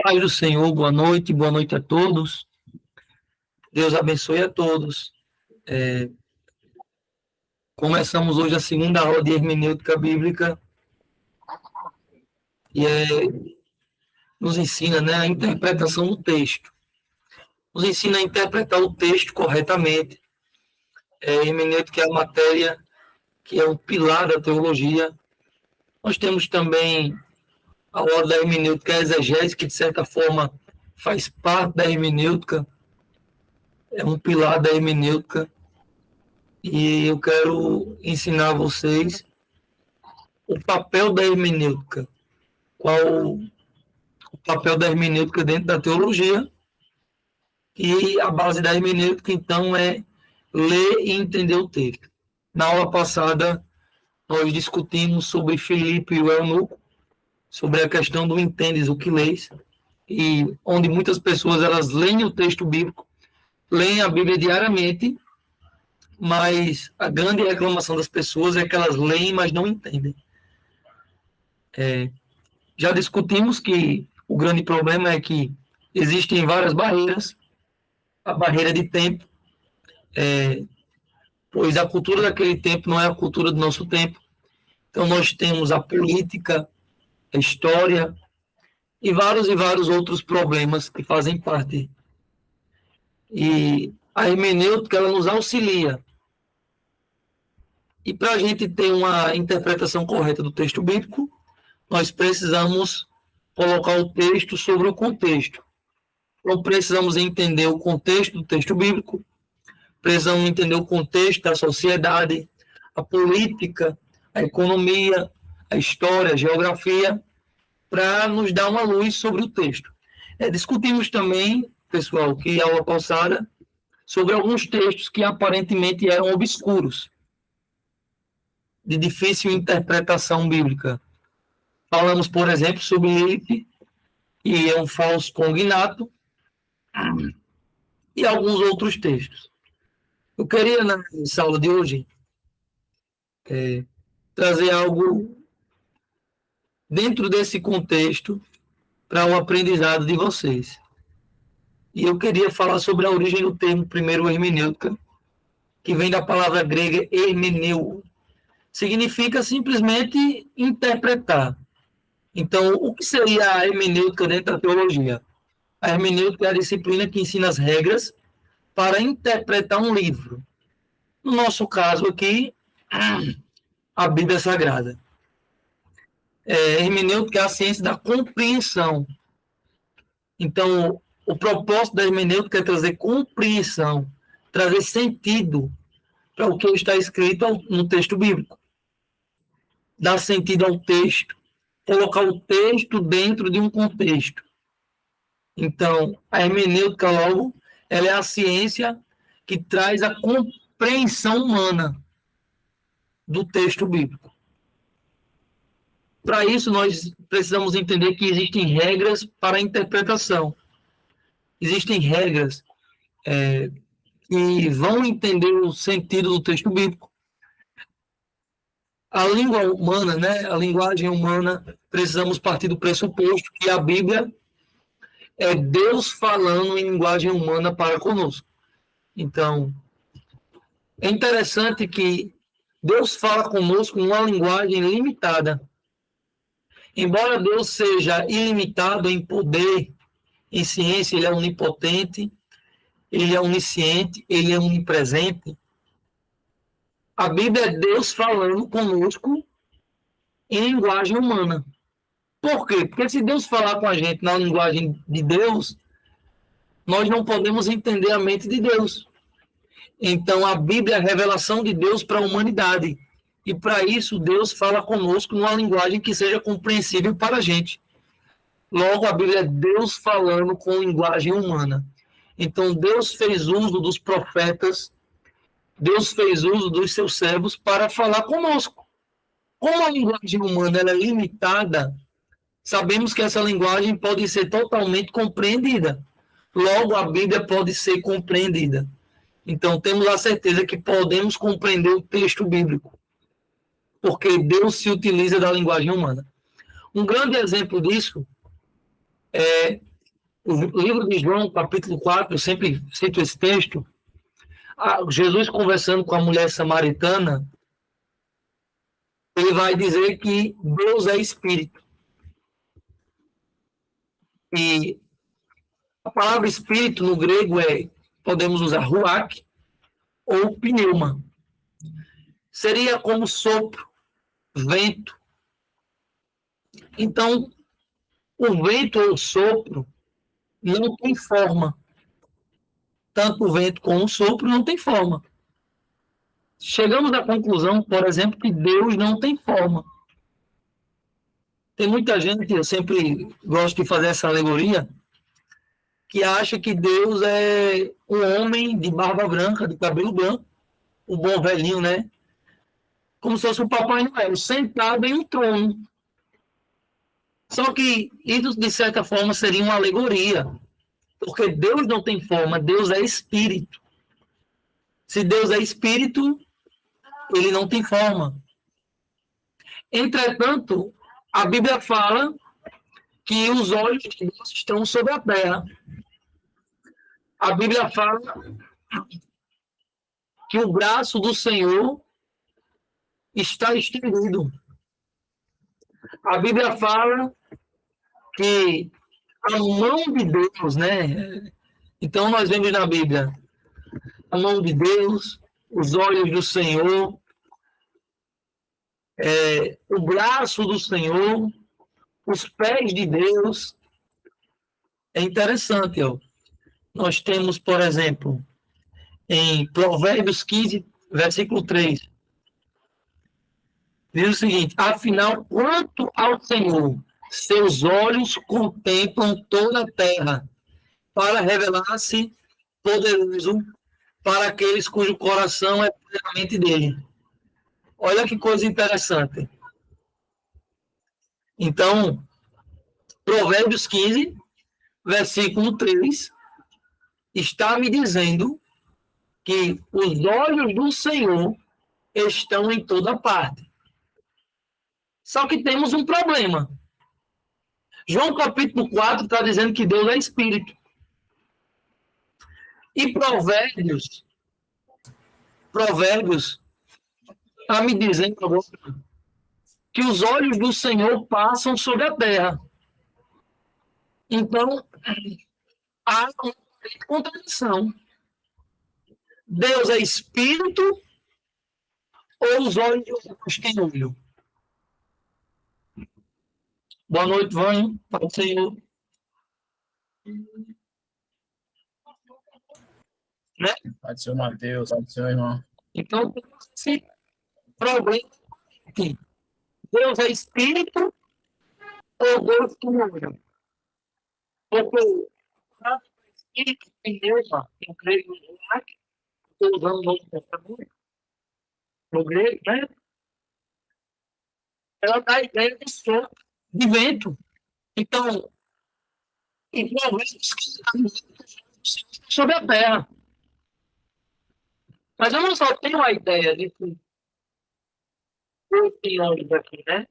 Paz do Senhor, boa noite a todos. Deus abençoe a todos. Começamos hoje a segunda aula de hermenêutica bíblica e nos ensina, a interpretação do texto. Nos ensina a interpretar o texto corretamente. Hermenêutica é a matéria que é um pilar da teologia. Nós temos também a aula da hermenêutica exegese, que de certa forma faz parte da hermenêutica, é um pilar da hermenêutica. E eu quero ensinar a vocês o papel da hermenêutica. Qual o papel da hermenêutica dentro da teologia? E a base da hermenêutica, então, é ler e entender o texto. Na aula passada, nós discutimos sobre Filipe e o eunuco, sobre a questão do entendes o que lês, e onde muitas pessoas elas leem o texto bíblico, leem a Bíblia diariamente, mas a grande reclamação das pessoas é que elas leem, mas não entendem. Já discutimos que o grande problema é que existem várias barreiras, a barreira de tempo, pois a cultura daquele tempo não é a cultura do nosso tempo. Então nós temos a política, a história e vários outros problemas que fazem parte. E a hermenêutica ela nos auxilia. E para a gente ter uma interpretação correta do texto bíblico, nós precisamos colocar o texto sobre o contexto. Então, precisamos entender o contexto do texto bíblico, precisamos entender o contexto da sociedade, a política, a economia, a história, a geografia, para nos dar uma luz sobre o texto. Discutimos também, pessoal, que a aula passada, sobre alguns textos que aparentemente eram obscuros, de difícil interpretação bíblica. Falamos, por exemplo, sobre Lilith, que é um falso cognato, e alguns outros textos. Eu queria, nessa aula de hoje, trazer algo dentro desse contexto para o aprendizado de vocês. E eu queria falar sobre a origem do termo primeiro hermenêutica, que vem da palavra grega hermeneu. Significa simplesmente interpretar. Então, o que seria a hermenêutica dentro da teologia? A hermenêutica é a disciplina que ensina as regras para interpretar um livro. No nosso caso aqui, a Bíblia Sagrada. Hermenêutica é a ciência da compreensão. Então, o propósito da hermenêutica é trazer compreensão, trazer sentido para o que está escrito no texto bíblico. Dar sentido ao texto, colocar o texto dentro de um contexto. Então, a hermenêutica, logo, ela é a ciência que traz a compreensão humana do texto bíblico. Para isso, nós precisamos entender que existem regras para a interpretação. Existem regras que vão entender o sentido do texto bíblico. A língua humana, a linguagem humana, precisamos partir do pressuposto que a Bíblia é Deus falando em linguagem humana para conosco. Então, é interessante que Deus fala conosco em uma linguagem limitada. Embora Deus seja ilimitado em poder, em ciência, ele é onipotente, ele é onisciente, ele é onipresente. A Bíblia é Deus falando conosco em linguagem humana. Por quê? Porque se Deus falar com a gente na linguagem de Deus, nós não podemos entender a mente de Deus. Então, a Bíblia é a revelação de Deus para a humanidade. E, para isso, Deus fala conosco numa linguagem que seja compreensível para a gente. Logo, a Bíblia é Deus falando com linguagem humana. Então, Deus fez uso dos profetas, Deus fez uso dos seus servos para falar conosco. Como a linguagem humana ela é limitada, sabemos que essa linguagem pode ser totalmente compreendida. Logo, a Bíblia pode ser compreendida. Então, temos a certeza que podemos compreender o texto bíblico, porque Deus se utiliza da linguagem humana. Um grande exemplo disso é O livro de João, capítulo 4, eu sempre cito esse texto. Jesus conversando com a mulher samaritana, ele vai dizer que Deus é espírito. E a palavra espírito no grego podemos usar ruach ou pneuma. Seria como sopro, vento. Então, o vento ou o sopro não tem forma. Tanto o vento como o sopro não tem forma. Chegamos à conclusão, por exemplo, que Deus não tem forma. Tem muita gente, eu sempre gosto de fazer essa alegoria, que acha que Deus é um homem de barba branca, de cabelo branco, um bom velhinho, né? Como se fosse o Papai Noel, sentado em um trono. Só que isso, de certa forma, seria uma alegoria, porque Deus não tem forma, Deus é espírito. Se Deus é espírito, ele não tem forma. Entretanto, a Bíblia fala que os olhos de Deus estão sobre a terra. A Bíblia fala que o braço do Senhor está estendido. A Bíblia fala que a mão de Deus, né? Então nós vemos na Bíblia a mão de Deus, os olhos do Senhor, o braço do Senhor, os pés de Deus. É interessante, ó. Nós temos, por exemplo, em Provérbios 15, versículo 3, diz o seguinte: afinal, quanto ao Senhor, seus olhos contemplam toda a terra, para revelar-se poderoso para aqueles cujo coração é plenamente dele. Olha que coisa interessante. Então, Provérbios 15, versículo 3, está me dizendo que os olhos do Senhor estão em toda parte. Só que temos um problema. João capítulo 4 está dizendo que Deus é espírito. E Provérbios está me dizendo agora que os olhos do Senhor passam sobre a terra. Então, há uma contradição. Deus é espírito ou os olhos de Deus têm olho? Boa noite, Vânia. Pai do Senhor. Né? Pai do Senhor Mateus, Pai do Senhor irmão. Então, esse problema aqui. Deus é espírito ou Deus tem olho? Porque o espírito tem neuma, em grego, estou usando o Novo Testamento, no grego, né? Ela dá a ideia de som, de vento. Então, igualmente, sobre a terra. Mas eu não só tenho a ideia de que Deus tem olhos aqui, né?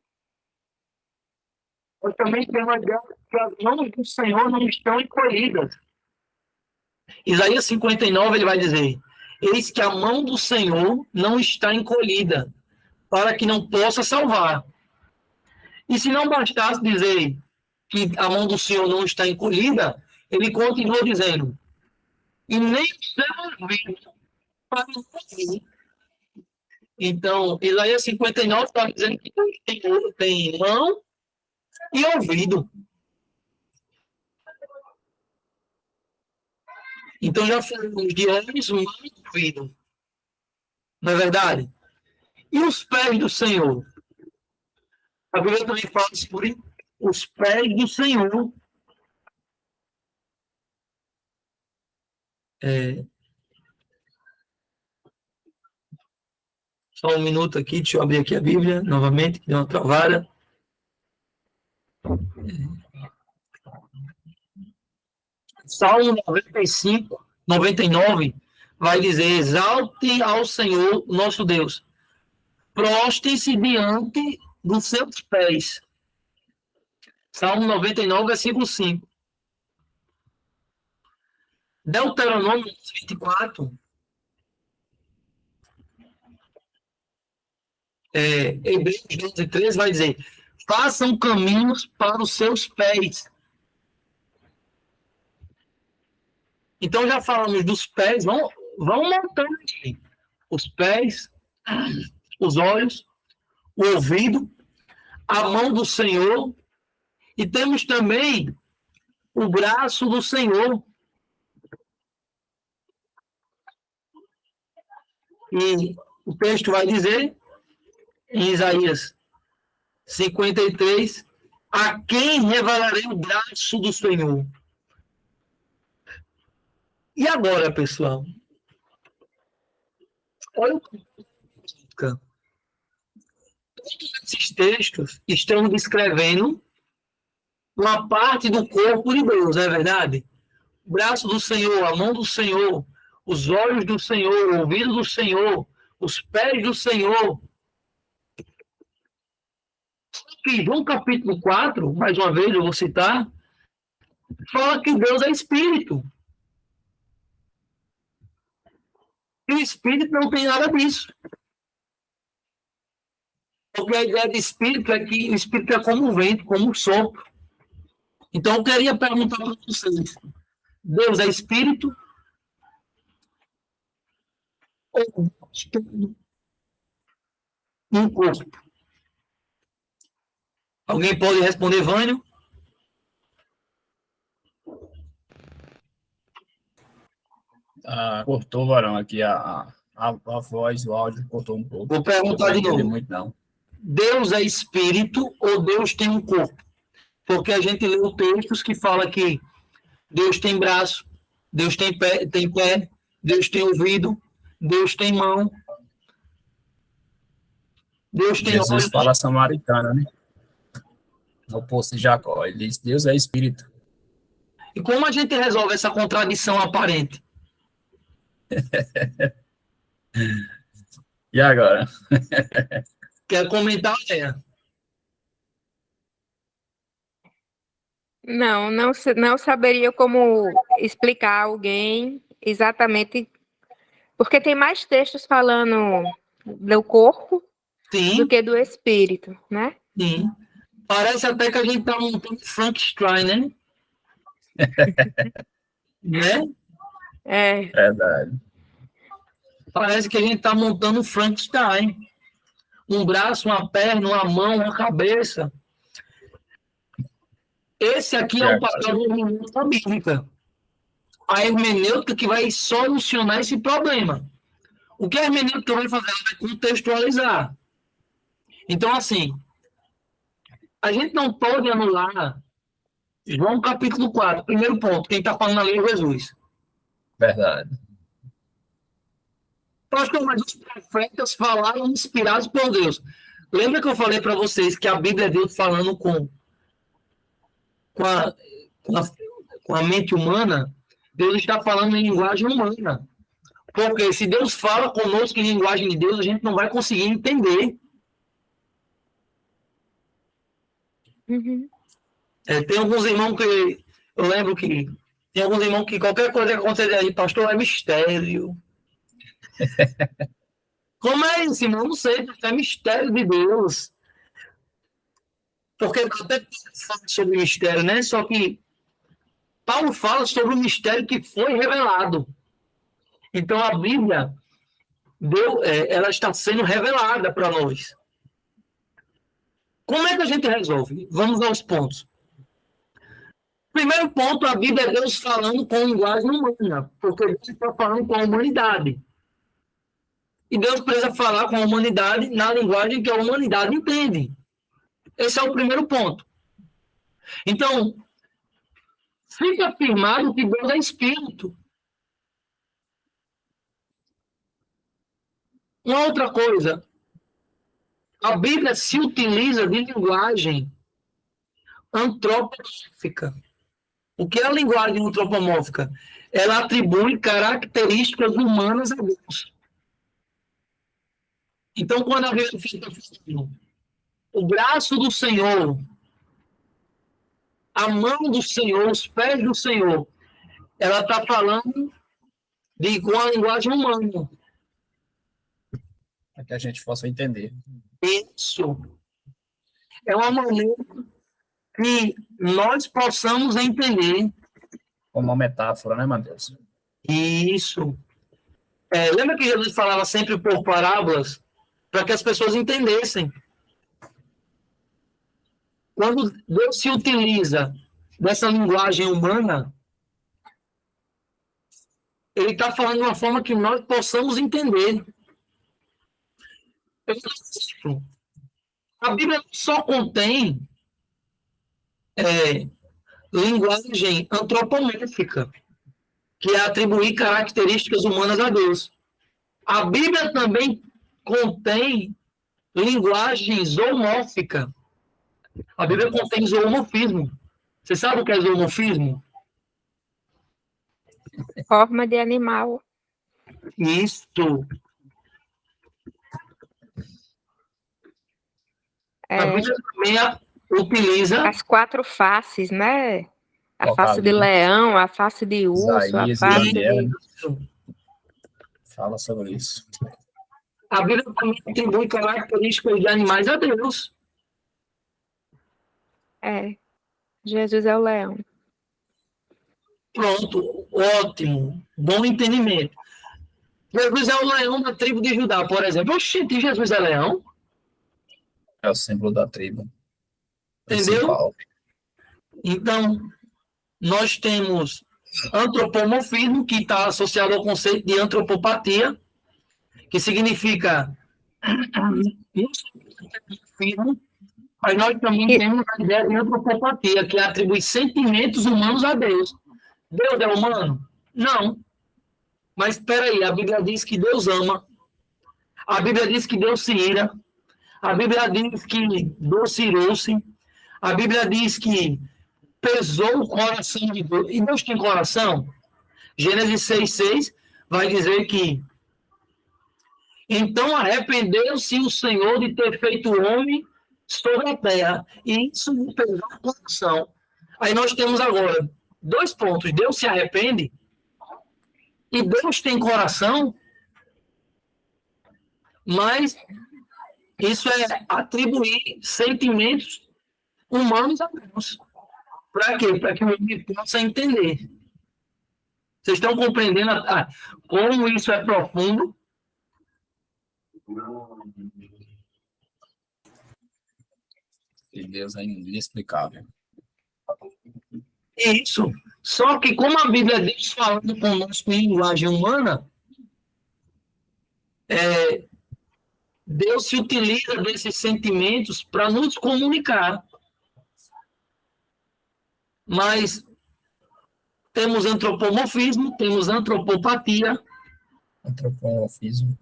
Eu também tenho a ideia que as mãos do Senhor não estão encolhidas. Isaías 59, ele vai dizer: eis que a mão do Senhor não está encolhida, para que não possa salvar. E se não bastasse dizer que a mão do Senhor não está encolhida, ele continua dizendo: e nem o céu ouvido para ouvir. Então, Isaías 59 está dizendo que Deus tem mão e ouvido. Então, já falamos de olhos, mão e ouvido. Não é verdade? E os pés do Senhor? A Bíblia também fala sobre os pés do Senhor. Só um minuto aqui, deixa eu abrir aqui a Bíblia novamente, que deu uma travada. Salmo 95, 99, vai dizer: exalte ao Senhor, nosso Deus. Prostem-se diante dos seus pés. Salmo 99, versículo 5. Deuteronômio 24, Hebreus 12, 13 vai dizer: façam caminhos para os seus pés. Então já falamos dos pés, vão montando aqui. Os pés, os olhos, o ouvido, a mão do Senhor, e temos também o braço do Senhor. E o texto vai dizer, em Isaías 53, a quem revelarei o braço do Senhor? E agora, pessoal? Olha o que todos esses textos estão descrevendo uma parte do corpo de Deus, não é verdade? O braço do Senhor, a mão do Senhor, os olhos do Senhor, o ouvido do Senhor, os pés do Senhor. Que João capítulo 4, mais uma vez eu vou citar, fala que Deus é Espírito. E o Espírito não tem nada disso. Porque a ideia de Espírito é que o Espírito é como um vento, como um sopro. Então eu queria perguntar para vocês, Deus é Espírito? Ou um corpo? Alguém pode responder, Vânio? Cortou, Varão, aqui a voz, o áudio cortou um pouco. Vou perguntar de novo. Muito, não. Deus é Espírito ou Deus tem um corpo? Porque a gente leu textos que fala que Deus tem braço, Deus tem pé, Deus tem ouvido, Deus tem mão, Deus tem Jesus olhos. fala samaritana, né? No poço de Jacó. Ele diz: Deus é Espírito. E como a gente resolve essa contradição aparente? E agora? Quer comentar, Léa? Não saberia como explicar a alguém exatamente, porque tem mais textos falando do corpo Sim, do que do espírito, né? sim. Parece até que a gente está montando Frankenstein, né? Né? É, Verdade. Parece que a gente está montando Frankenstein. Um braço, uma perna, uma mão, uma cabeça. Esse aqui é o papel da hermenêutica bíblica. A hermenêutica que vai solucionar esse problema. O que a hermenêutica vai fazer? Ela vai contextualizar. Então, assim, a gente não pode anular João capítulo 4, primeiro ponto, quem está falando ali é Jesus. Verdade. Pastor, mas os profetas falaram inspirados por Deus. Lembra que eu falei para vocês que a Bíblia é Deus falando com a mente humana? Deus está falando em linguagem humana. Porque se Deus fala conosco em linguagem de Deus, a gente não vai conseguir entender. uhum. Tem alguns irmãos que eu lembro que tem alguns irmãos que qualquer coisa que acontecer aí, pastor, é mistério. Como é isso, irmão? Não sei, é mistério de Deus. Porque até fala sobre o mistério, né? Só que Paulo fala sobre o mistério que foi revelado. Então a Bíblia ela está sendo revelada para nós. Como é que a gente resolve? Vamos aos pontos. Primeiro ponto, a Bíblia é Deus falando com linguagem humana, porque Deus está falando com a humanidade. E Deus precisa falar com a humanidade na linguagem que a humanidade entende. Esse é o primeiro ponto. Então, fica afirmado que Deus é Espírito. Uma outra coisa, a Bíblia se utiliza de linguagem antropomórfica. O que é a linguagem antropomórfica? Ela atribui características humanas a Deus. Então, quando a Bíblia fica falando o braço do Senhor, a mão do Senhor, os pés do Senhor, ela está falando com a linguagem humana. Para que a gente possa entender. Isso. É uma maneira que nós possamos entender. Como uma metáfora, né, Mateus? Isso. Lembra que Jesus falava sempre por parábolas? Para que as pessoas entendessem. Quando Deus se utiliza dessa linguagem humana, ele está falando de uma forma que nós possamos entender. A Bíblia só contém linguagem antropomórfica, que é atribuir características humanas a Deus. A Bíblia também contém linguagem zoomórfica. A Bíblia contém zoomorfismo. Você sabe o que é zoomorfismo? Forma de animal. Isso. A Bíblia também utiliza as 4 faces, né? A face de leão, a face de urso, a face de... Fala sobre isso. A Bíblia também atribui características de animais a Deus. Jesus é o leão. Pronto, ótimo, bom entendimento. Jesus é o leão da tribo de Judá, por exemplo. Oxente, Jesus é leão? É o símbolo da tribo. Entendeu? Principal. Então, nós temos antropomorfismo, que está associado ao conceito de antropopatia, que significa antropomorfismo, mas nós também temos a ideia de antropopatia, que atribui sentimentos humanos a Deus. Deus é humano? Não. Mas espera aí, a Bíblia diz que Deus ama. A Bíblia diz que Deus se ira. A Bíblia diz que Deus se irou-se. A Bíblia diz que pesou o coração de Deus. E Deus tem coração? Gênesis 6,6 vai dizer que então arrependeu-se o Senhor de ter feito o homem sobre a terra. E isso me pesou o coração. Aí nós temos agora 2 pontos. Deus se arrepende e Deus tem coração, mas isso é atribuir sentimentos humanos a Deus. Para quê? Para que o homem possa entender. Vocês estão compreendendo como isso é profundo? E Deus é inexplicável. Isso. Só que como a Bíblia diz falando conosco em linguagem humana, Deus se utiliza desses sentimentos para nos comunicar. Mas temos antropomorfismo, temos antropopatia. Antropomorfismo.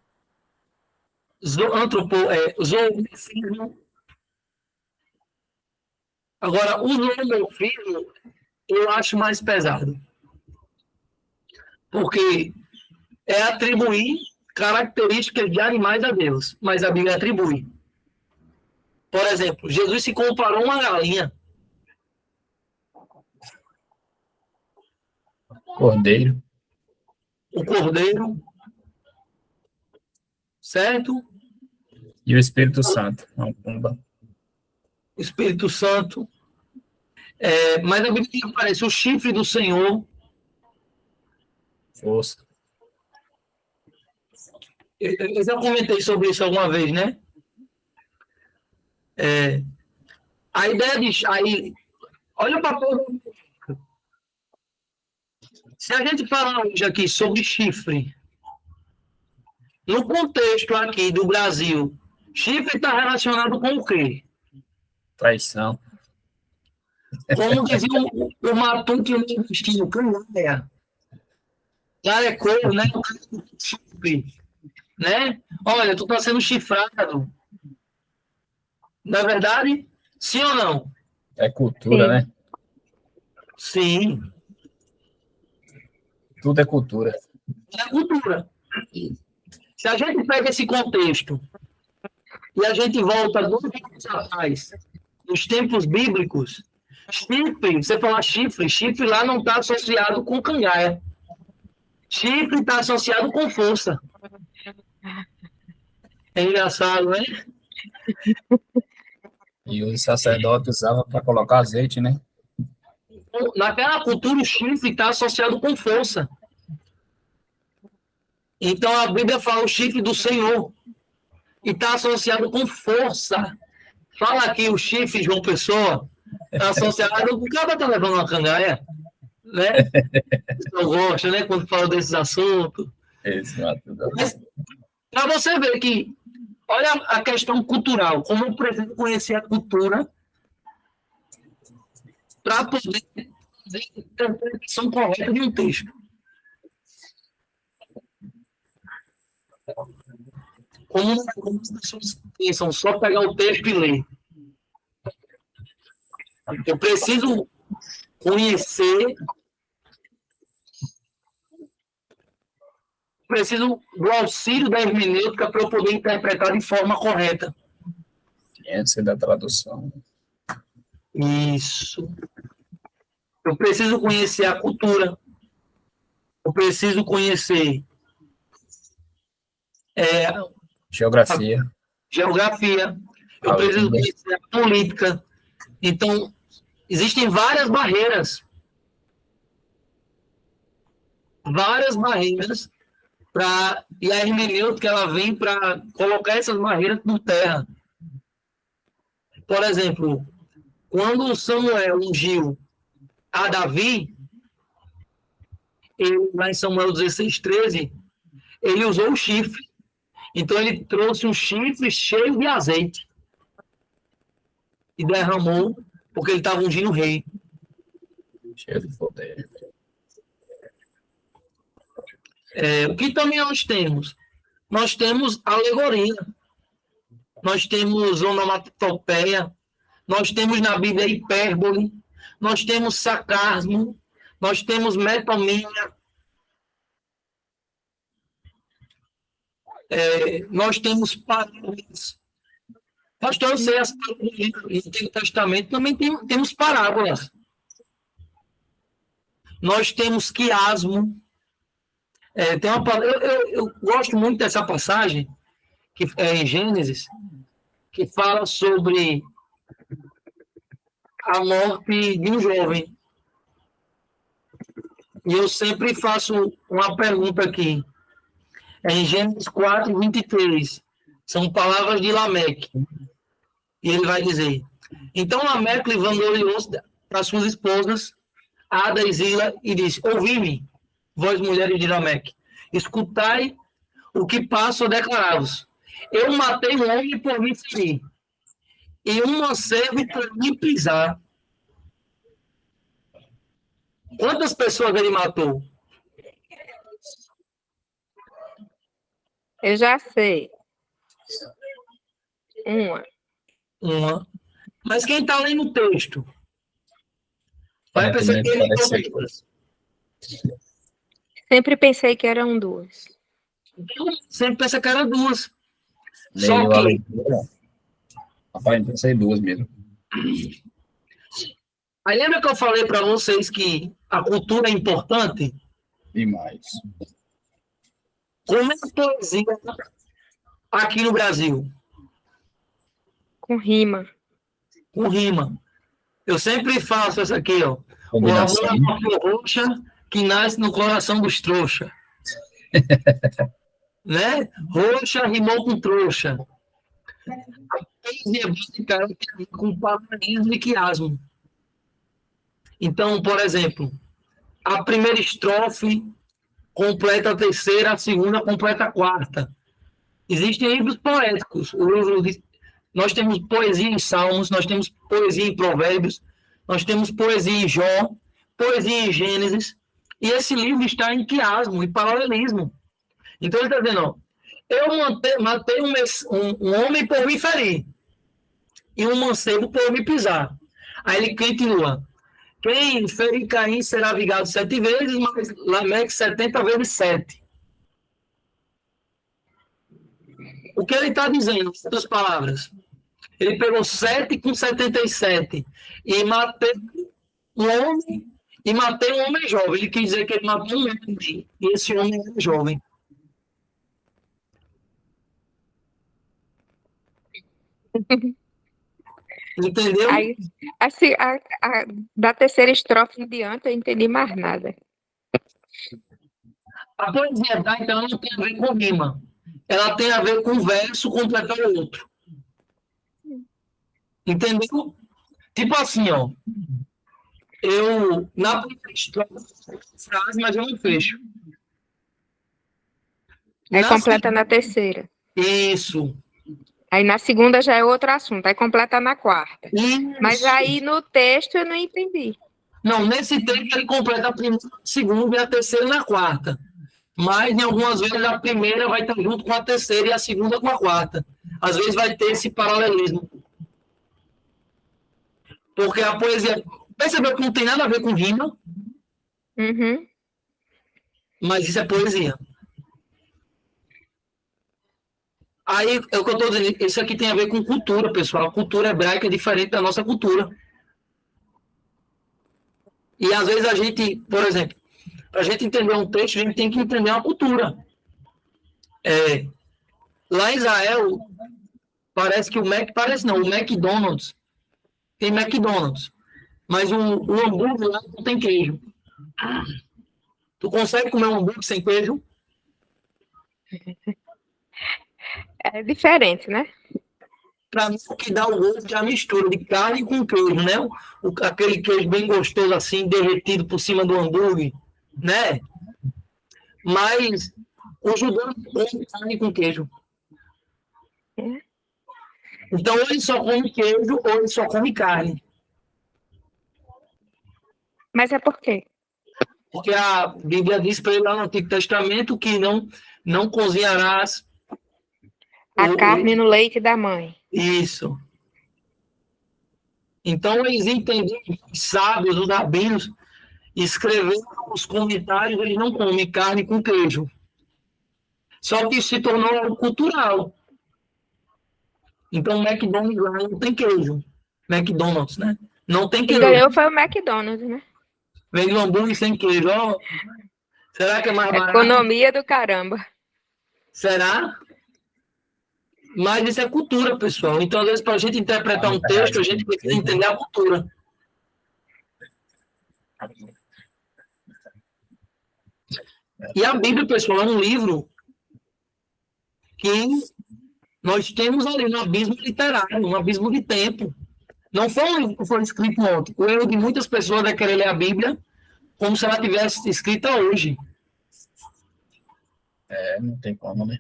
Zoomorfismo. Agora, o zoomorfismo eu acho mais pesado. Porque é atribuir características de animais a Deus, mas a Bíblia atribui. Por exemplo, Jesus se comparou a uma galinha. Cordeiro. O cordeiro. Certo? E o Espírito Santo. Não, pomba. O Espírito Santo. Mas a Bíblia aparece o chifre do Senhor. Força. Eu já comentei sobre isso alguma vez, né? A ideia de... olha para todo. Se a gente falar hoje aqui sobre chifre, no contexto aqui do Brasil, chifre está relacionado com o quê? Traição. Como dizia o Matuto e o Nordestino, canalha. Cara é couro, né? Chifre, né? Olha, tu tá sendo chifrado. Na verdade, sim ou não? É cultura, Sim. né? Sim. Tudo é cultura. É cultura. Se a gente pega esse contexto e a gente volta 2 anos atrás, nos tempos bíblicos, Chifre, você falar chifre lá não está associado com cangaia. Chifre está associado com força. É engraçado, né? E os sacerdotes usavam para colocar azeite, né? Naquela cultura, o chifre está associado com força. Então a Bíblia fala o chifre do Senhor. E está associado com força. Fala aqui o chifre João Pessoa. Está associado. O cara está levando uma cangaia. Né? Eu gosto, né? Quando fala desses assuntos. Exato. Mas para você ver que, olha a questão cultural, como eu preciso conhecer a cultura para poder fazer a interpretação correta de um texto. Como as pessoas pensam, só pegar o texto e ler. Eu preciso conhecer, preciso do auxílio da hermenêutica para eu poder interpretar de forma correta. Ciência da tradução. Isso. Eu preciso conhecer a cultura. Eu preciso conhecer Geografia. geografia. Eu preciso conhecer a política. Então, existem várias barreiras. Várias barreiras e a hermenêutica ela vem para colocar essas barreiras por terra. Por exemplo, quando Samuel ungiu a Davi, lá em Samuel 16:13, ele usou o chifre. Então ele trouxe um chifre cheio de azeite e derramou, porque ele estava ungindo o rei. Cheio de poder. O que também nós temos? Nós temos alegoria, nós temos onomatopeia, nós temos na Bíblia hipérbole, nós temos sarcasmo, nós temos metonimia, nós temos parábolas. Pastor, eu sei as parábolas no Antigo Testamento, também temos parábolas. Nós temos quiasmo. Eu gosto muito dessa passagem, que é em Gênesis, que fala sobre a morte de um jovem. E eu sempre faço uma pergunta aqui. Em Gênesis 4:23, são palavras de Lameque. E ele vai dizer: então Lameque vangloriou-se para suas esposas, Ada e Zila, e disse: ouvi-me, vós mulheres de Lameque, escutai o que passo a declarar-vos. Eu matei um homem por me ferir, e um mancebo por me pisar. Quantas pessoas ele matou? Eu já sei. Uma. Mas quem está lendo o texto? Vai pensar que ele matou. Sempre pensei que eram duas. Sempre pensa que eram duas. Só que... Rapaz, pensei duas mesmo. Aí lembra que eu falei para vocês que a cultura é importante? Demais. Como é a poesia aqui no Brasil? Com rima. Com rima. Eu sempre faço essa aqui, ó. Combinação. O amor é uma flor roxa que nasce no coração dos trouxa. Né? Roxa rimou com trouxa. A poesia básica tem a ver com paralelismo e quiasmo. Então, por exemplo, a primeira estrofe completa a terceira, a segunda completa a quarta. Existem livros poéticos. Nós temos poesia em Salmos, nós temos poesia em Provérbios, nós temos poesia em Jó, poesia em Gênesis, e esse livro está em quiasmo e paralelismo. Então ele está dizendo, ó, eu matei um homem por me ferir, e um mancebo por me pisar. Aí ele continua, quem ferir Caim será vingado 7 vezes, mas Lameque 70 vezes 7. O que ele está dizendo, em outras palavras? Ele pegou 7 com 77 e matei um homem e matei um homem jovem. Ele quis dizer que ele matou um homem e esse homem era jovem. Entendeu? Aí, assim, da terceira estrofe em diante, eu entendi mais nada. A poesia hebraica ela não tem a ver com rima. Ela tem a ver com um verso completar o outro. Entendeu? Tipo assim, ó. Eu, na primeira estrofe, frase, mas eu não fecho. Aí Na completa na terceira. Isso. Aí na segunda já é outro assunto. Aí completa na quarta. Mas Isso. aí no texto eu não entendi. Não, nesse tempo ele completa a primeira, a segunda e a terceira na quarta. Mas em algumas vezes a primeira vai estar junto com a terceira e a segunda com a quarta. Às vezes vai ter esse paralelismo. Porque a poesia. Percebeu que não tem nada a ver com rima, Uhum. mas isso é poesia. Aí, é o que eu estou dizendo, isso aqui tem a ver com cultura, pessoal. A cultura hebraica é diferente da nossa cultura. E às vezes a gente, por exemplo, para a gente entender um texto, a gente tem que entender uma cultura. Lá em Israel, parece que o McDonald's tem McDonald's, mas o hambúrguer lá não tem queijo. Tu consegue comer um hambúrguer sem queijo? É diferente, né? Para mim, o que dá o gosto é a mistura de carne com queijo, né? Aquele queijo bem gostoso, assim, derretido por cima do hambúrguer, né? Mas o judeu não come carne com queijo. Então, ou ele só come queijo, ou ele só come carne. Mas é por quê? Porque a Bíblia diz para ele lá no Antigo Testamento que não cozinharás A carne no leite da mãe. Isso. Então, eles entendiam, os sábios, os rabinos, escreveram os comentários, eles não comem carne com queijo. Só que isso se tornou algo cultural. Então, o McDonald's lá não tem queijo. McDonald's, né? Não tem Quem queijo. ganhou foi o McDonald's, né? Vende um hambúrguer sem queijo. Ó, será que é mais barato? Economia do caramba. Será? Mas isso é cultura, pessoal. Então, às vezes, para a gente interpretar um texto, a gente precisa entender a cultura. E a Bíblia, pessoal, é um livro que nós temos ali um abismo literário, um abismo de tempo. Não foi um livro que foi escrito ontem. O erro de muitas pessoas é querer ler a Bíblia como se ela tivesse escrita hoje. Não tem como, né?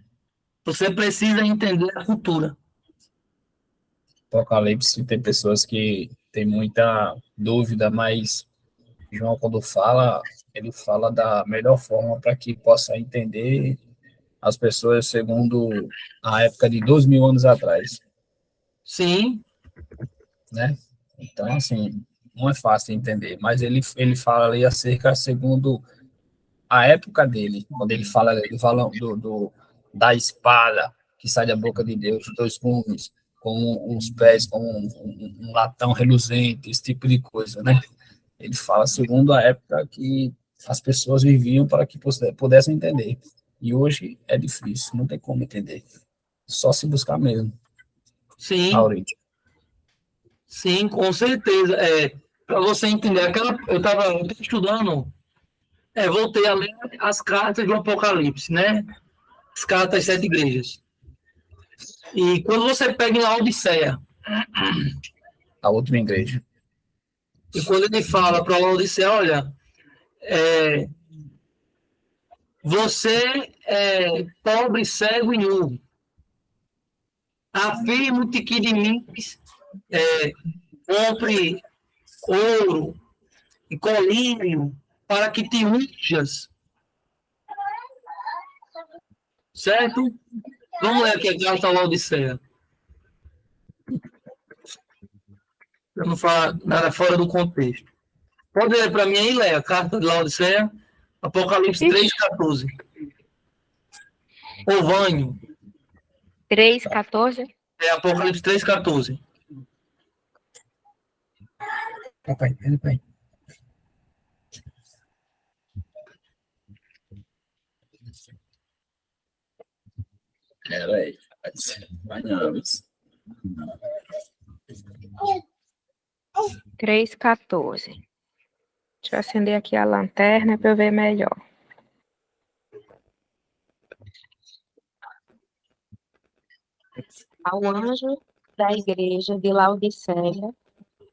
Você precisa entender a cultura. Apocalipse tem pessoas que têm muita dúvida, mas João, quando fala, ele fala da melhor forma para que possa entender as pessoas segundo a época de 2.000 anos atrás, Sim, né? Então, assim, não é fácil de entender, mas ele fala ali acerca segundo a época dele, quando ele fala da espada que sai da boca de Deus, 2 gumes, com os pés, com um latão reluzente, esse tipo de coisa, né? Ele fala segundo a época que as pessoas viviam para que pudessem entender. E hoje é difícil, não tem como entender. Só se buscar mesmo. sim, A origem. sim, com certeza. Para você entender, eu estava estudando, voltei a ler as cartas do Apocalipse, né? As cartas das 7 igrejas. E quando você pega em Laodiceia, A outra igreja. e quando ele fala para Laodiceia, olha, você é pobre, cego e nu. Afirmo-te que de mim compre ouro e colírio para que te unjas. Certo? Vamos ler aqui a carta a Laodiceia. Para não falar nada fora do contexto. Pode ler para mim aí, Léa, a carta de Laodiceia, Apocalipse 3,14. Ô, Vânio. 3,14? Apocalipse 3,14. Papai, papai. Peraí, vai não. 3:14. Deixa eu acender aqui a lanterna para eu ver melhor. Ao anjo da igreja de Laodiceia,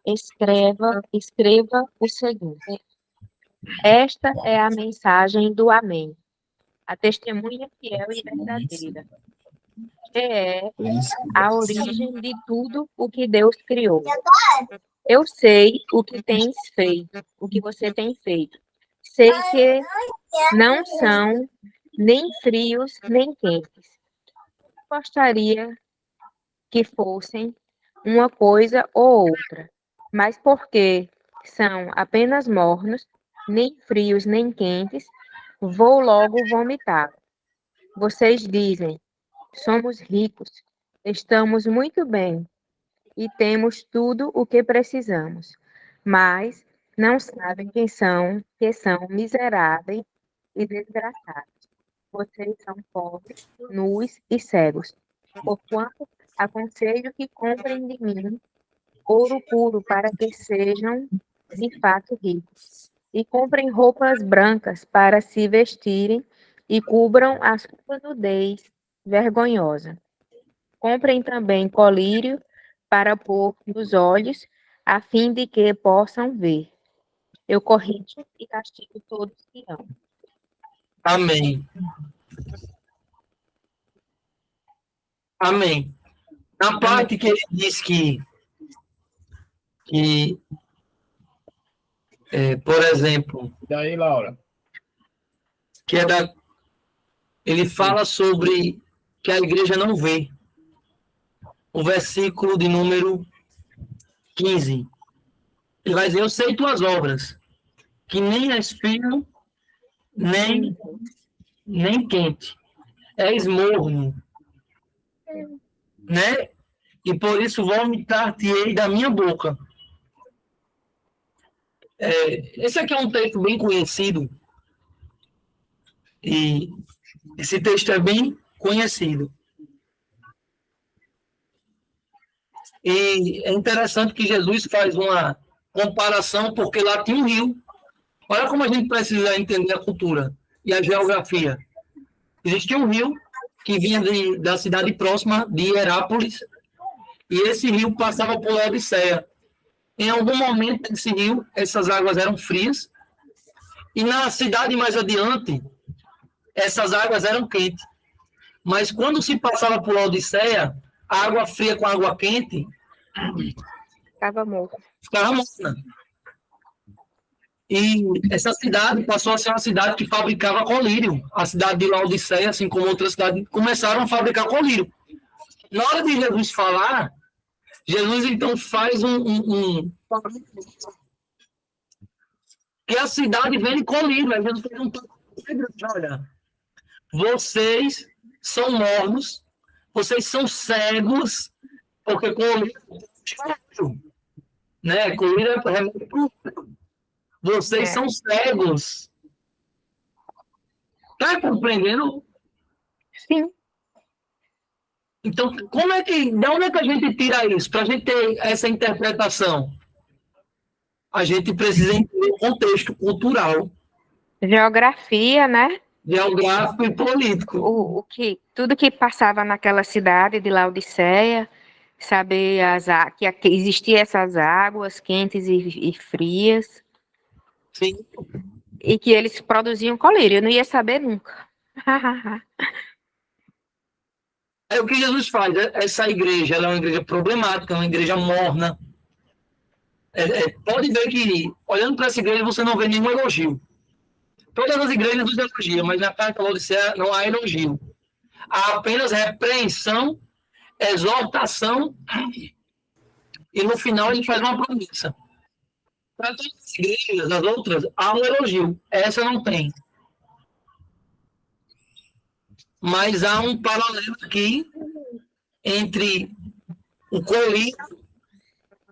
escreva o seguinte: esta é a mensagem do Amém, a testemunha fiel e verdadeira, que é a origem de tudo o que Deus criou. Eu sei o que tens feito, o que você tem feito. Sei que não são nem frios nem quentes. Gostaria que fossem uma coisa ou outra, mas porque são apenas mornos, nem frios nem quentes, vou logo vomitar. Vocês dizem: somos ricos, estamos muito bem e temos tudo o que precisamos, mas não sabem que são miseráveis e desgraçados. Vocês são pobres, nus e cegos. Porquanto aconselho que comprem de mim ouro puro para que sejam de fato ricos, e comprem roupas brancas para se vestirem e cubram a sua nudez vergonhosa. Comprem também colírio para pôr nos olhos, a fim de que possam ver. Eu corrijo e castigo todos que amam. Amém. Amém. Na parte que ele diz por exemplo, Daí, Laura. que é da, ele fala sobre que a igreja não vê. O versículo de número 15. Ele vai dizer: eu sei tuas obras, que nem és frio, nem quente. És morno, né? E por isso vomitar-te-ei da minha boca. Esse aqui é um texto bem conhecido. E esse texto é bem conhecido. E é interessante que Jesus faz uma comparação, porque lá tinha um rio. Olha como a gente precisa entender a cultura e a geografia. Existia um rio que vinha da cidade próxima de Herápolis, e esse rio passava por Laodiceia. Em algum momento desse rio, essas águas eram frias, e na cidade mais adiante, essas águas eram quentes. Mas quando se passava por Laodiceia, a água fria com a água quente Ficava morto. ficava morna. E essa cidade passou a ser uma cidade que fabricava colírio. A cidade de Laodiceia, assim como outras cidades, começaram a fabricar colírio. Na hora de Jesus falar, Jesus então faz que a cidade vende colírio. Aí Jesus perguntou: olha, vocês são mornos, vocês são cegos, porque colírio né? Colírio é remédio pro vocês são cegos. Está compreendendo? Sim. Então, de onde é que a gente tira isso? Para a gente ter essa interpretação, a gente precisa entender o contexto cultural, Geografia, né? geográfico e político. Tudo que passava naquela cidade de Laodiceia, saber que existiam essas águas quentes e frias, Sim. e que eles produziam colírio. Eu não ia saber nunca. É o que Jesus faz. Essa igreja, ela é uma igreja problemática, é uma igreja morna. Pode ver que, olhando para essa igreja, você não vê nenhum elogio. Todas as igrejas nos elogiam, mas na carta de Laodiceia não há elogio. Há apenas repreensão, exortação, e no final ele faz uma promessa. Para todas as igrejas, as outras, há um elogio. Essa não tem. Mas há um paralelo aqui entre o colírio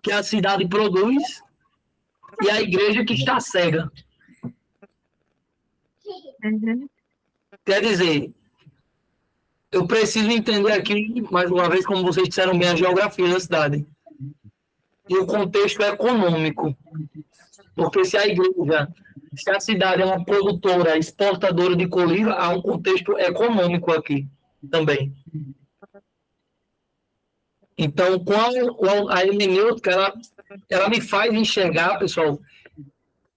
que a cidade produz e a igreja que está cega. Uhum. Quer dizer, eu preciso entender aqui, mais uma vez, como vocês disseram bem, a geografia da cidade. E o contexto econômico. Porque se a cidade é uma produtora, exportadora de colírio, há um contexto econômico aqui também. Então, a hermenêutica, ela me faz enxergar, pessoal,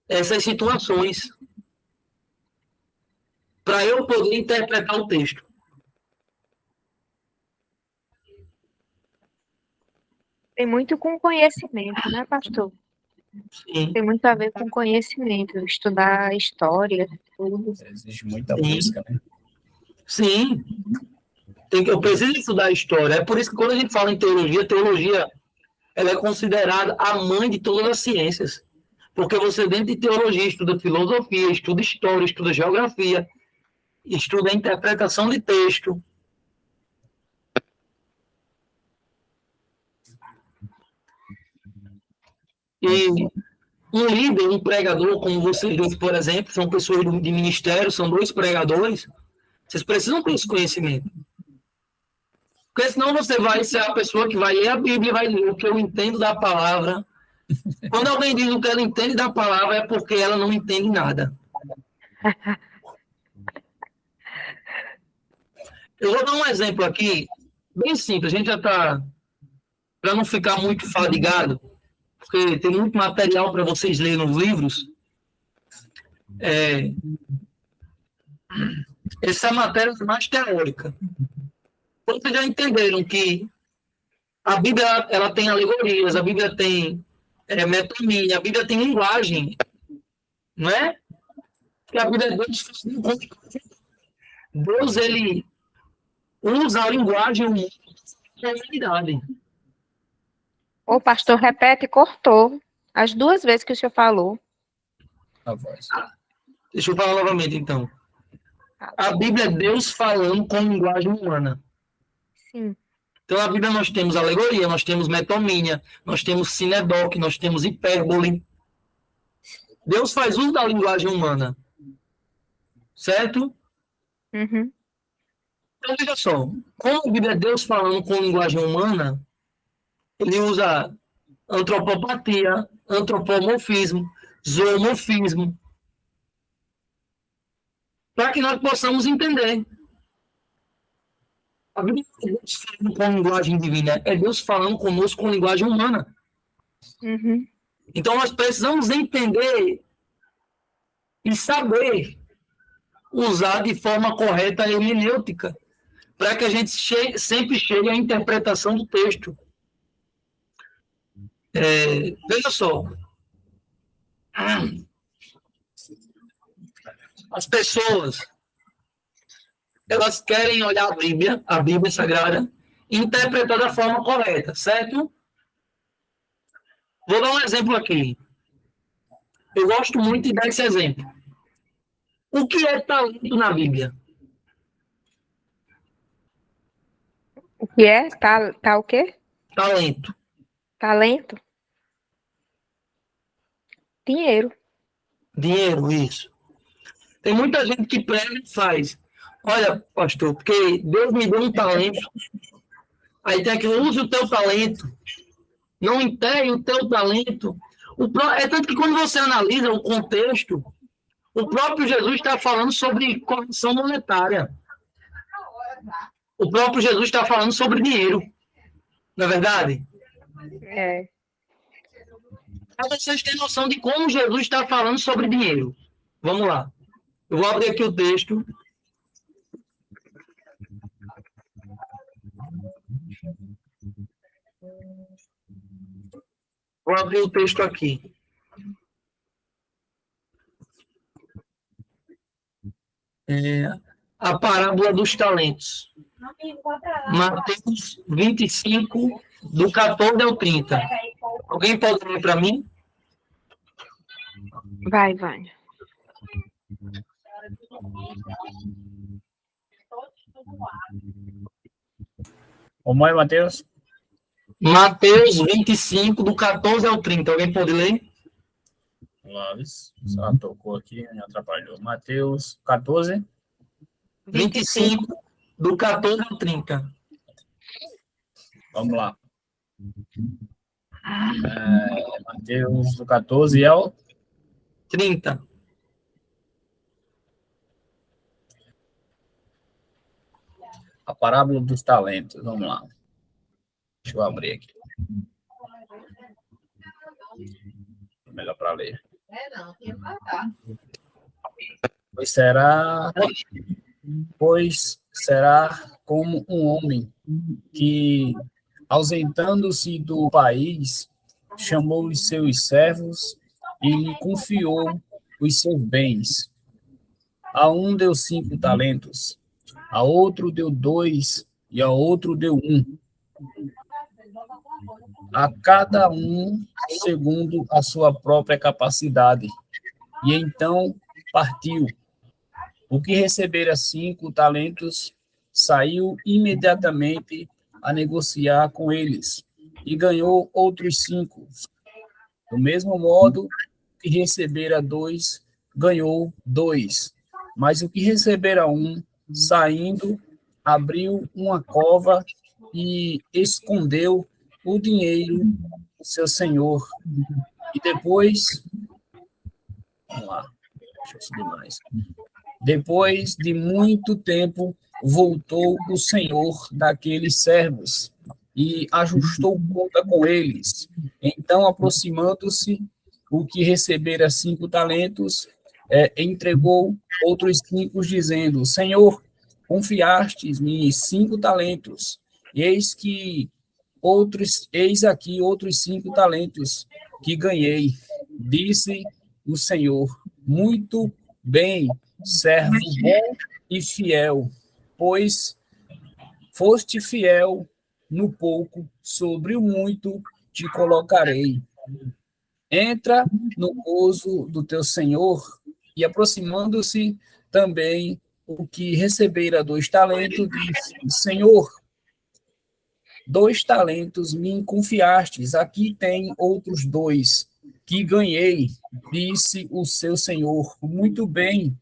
essas situações para eu poder interpretar o texto. Tem muito com conhecimento, né, pastor? Sim, Tem muito a ver com conhecimento, estudar história, tudo. Exige muita Sim. busca, né? sim. Eu preciso estudar história. É por isso que quando a gente fala em teologia ela é considerada a mãe de todas as ciências. Porque você, dentro de teologia, estuda filosofia, estuda história, estuda geografia, estuda a interpretação de texto. E um líder, um pregador, como vocês dois, por exemplo, são pessoas de ministério, são dois pregadores, vocês precisam ter esse conhecimento. Porque senão você vai ser a pessoa que vai ler a Bíblia e vai ler o que eu entendo da palavra. Quando alguém diz o que ela entende da palavra, é porque ela não entende nada. Eu vou dar um exemplo aqui, bem simples, a gente já está, para não ficar muito fadigado, porque tem muito material para vocês lerem nos livros. Essa matéria é mais teórica. Vocês já entenderam que a Bíblia ela tem alegorias, a Bíblia tem metonímia, a Bíblia tem linguagem, não é? Que a Bíblia Deus ele usa a linguagem humana para a humanidade. O pastor repete, cortou as duas vezes que o senhor falou. A voz. Deixa eu falar novamente, então. A Bíblia é Deus falando com linguagem humana. Sim. Então, na Bíblia nós temos alegoria, nós temos metonímia, nós temos sinedoque, nós temos hipérbole. Deus faz uso da linguagem humana. Certo? Uhum. Então, veja só. Como a Bíblia é Deus falando com linguagem humana, ele usa antropopatia, antropomorfismo, zoomorfismo, para que nós possamos entender. A Bíblia é Deus falando com linguagem divina, é Deus falando conosco com linguagem humana. Uhum. Então, nós precisamos entender e saber usar de forma correta a hermenêutica, para que a gente sempre chegue à interpretação do texto. Veja só. As pessoas, elas querem olhar a Bíblia Sagrada, e interpretar da forma correta, certo? Vou dar um exemplo aqui. Eu gosto muito de dar esse exemplo. O que é talento na Bíblia? O que é? Tá o quê? Talento. Talento? Dinheiro. Dinheiro, isso. Tem muita gente que prega e faz. Olha, pastor, porque Deus me deu um talento. Aí tem que use o teu talento. Não enterre o teu talento. É tanto que quando você analisa o contexto, o próprio Jesus está falando sobre correção monetária. O próprio Jesus está falando sobre dinheiro. Não é verdade? É. Para vocês terem noção de como Jesus está falando sobre dinheiro. Vamos lá. Eu vou abrir aqui o texto. Vou abrir o texto aqui. A parábola dos talentos. Mateus 25, do 14 ao 30. Alguém pode ler para mim? Vai, Vânia. Como é, Mateus? Mateus 25, do 14 ao 30. Alguém pode ler? Alves. Só tocou aqui, me atrapalhou. Mateus 14. 25, do 14 ao 30. Vamos lá. Mateus do 14 ao 30. a parábola dos talentos. Vamos lá. Deixa eu abrir aqui. Melhor para ler. Pois será como um homem que, ausentando-se do país, chamou os seus servos e lhe confiou os seus bens. A um deu 5 talentos, a outro deu 2 e a outro deu 1. A cada um segundo a sua própria capacidade. E então partiu. O que recebera 5 talentos saiu imediatamente a negociar com eles e ganhou outros 5. Do mesmo modo, o que recebera 2 ganhou 2. Mas o que recebera 1, saindo, abriu uma cova e escondeu o dinheiro do seu senhor. E depois, vamos lá, deixa eu subir mais. Depois de muito tempo, voltou o senhor daqueles servos e ajustou conta com eles. Então, aproximando-se, o que recebera 5 talentos, entregou outros 5, dizendo: Senhor, confiastes-me 5 talentos, eis aqui outros 5 talentos que ganhei. Disse o Senhor: muito bem, servo bom e fiel, pois foste fiel no pouco, sobre o muito te colocarei. Entra no gozo do teu Senhor. E aproximando-se também o que recebera 2 talentos, disse: Senhor, 2 talentos me confiastes, aqui tem outros 2 que ganhei. Disse o seu senhor: muito bem,